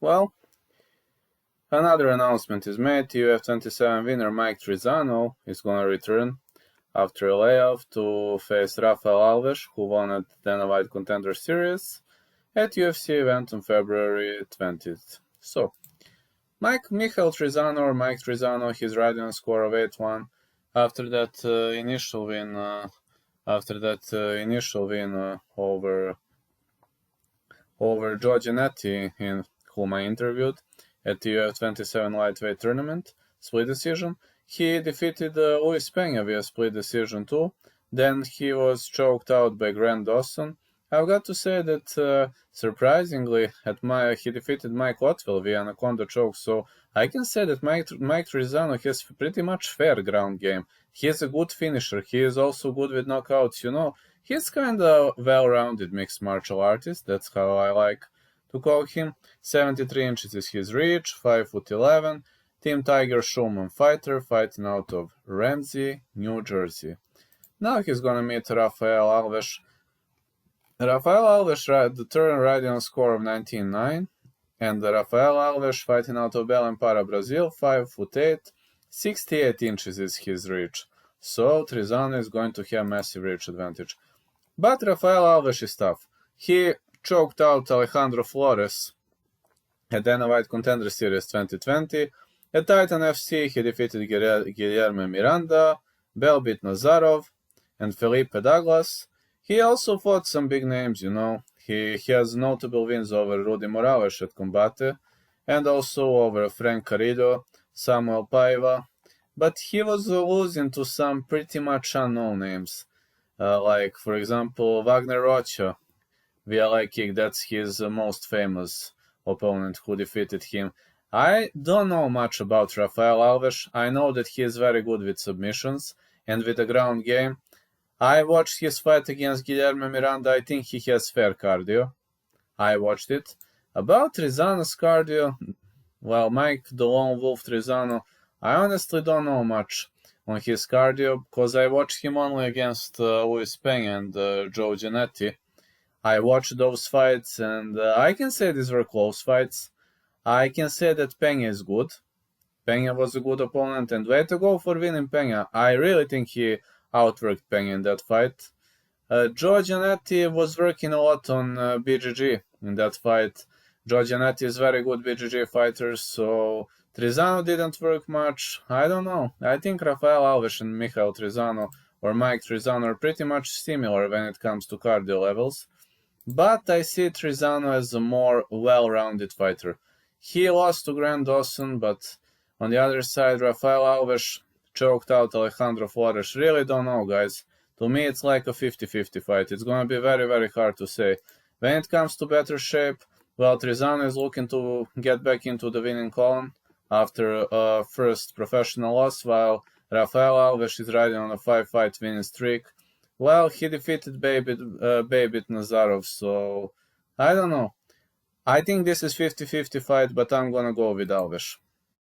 Well, another announcement is made. UFC 27 winner Mike Trizano is going to return after a layoff to face Rafael Alves, who won at Dana White Contender Series at UFC event on February 20th. So, Mike Trizano, he's riding a score of 8-1 after that initial win. Over Joe Giannetti, in whom I interviewed at the UFC 27 lightweight tournament, split decision. He defeated Luis Pena via split decision too. Then he was choked out by Grant Dawson. I've got to say that surprisingly, he defeated Mike Otwell via Anaconda choke. So I can say that Mike Trizano has pretty much fair ground game. He's a good finisher. He is also good with knockouts. He's kind of well-rounded mixed martial artist. That's how I like to call him. 73 inches is his reach, 5'11". Team Tiger Schulman fighter, fighting out of Ramsey, New Jersey. Now he's gonna meet Rafael Alves. Rafael Alves riding on a score of 19-9, and Rafael Alves fighting out of Belém Para, Brazil, 5'8", 68 inches is his reach. So Trizano is going to have massive reach advantage. But Rafael Alves is tough. He choked out Alejandro Flores at Dana White Contender Series 2020. At Titan FC, he defeated Guilherme Miranda, Belbit Nazarov, and Felipe Douglas. He also fought some big names, He has notable wins over Rudy Morales at Combate, and also over Frank Carrillo, Samuel Paiva. But he was losing to some pretty much unknown names. Like, for example, Wagner Rocha via leg kick. That's his most famous opponent who defeated him. I don't know much about Rafael Alves. I know that he is very good with submissions and with the ground game. I watched his fight against Guilherme Miranda. I think he has fair cardio. I watched it. About Trizano's cardio, well, Mike the Lone Wolf Trizano, I honestly don't know much on his cardio, because I watched him only against Luis Pena and Joe Giannetti. I watched those fights, and I can say these were close fights. I can say that Pena is good. Pena was a good opponent, and way to go for winning Pena. I really think he outworked Pena in that fight. Joe Giannetti was working a lot on BJJ in that fight. Joe Giannetti is very good BJJ fighter, so Trizano didn't work much. I don't know. I think Rafael Alves and Michael Trizano or Mike Trizano are pretty much similar when it comes to cardio levels. But I see Trizano as a more well-rounded fighter. He lost to Grant Dawson, but on the other side, Rafael Alves choked out Alejandro Flores. Really don't know, guys. To me, it's like a 50-50 fight. It's going to be very, very hard to say. When it comes to better shape, well, Trizano is looking to get back into the winning column after a first professional loss, while Rafael Alves is riding on a 5-fight winning streak. Well, he defeated Belbit Nazarov, so I don't know. I think this is 50-50 fight, but I'm gonna go with Alves.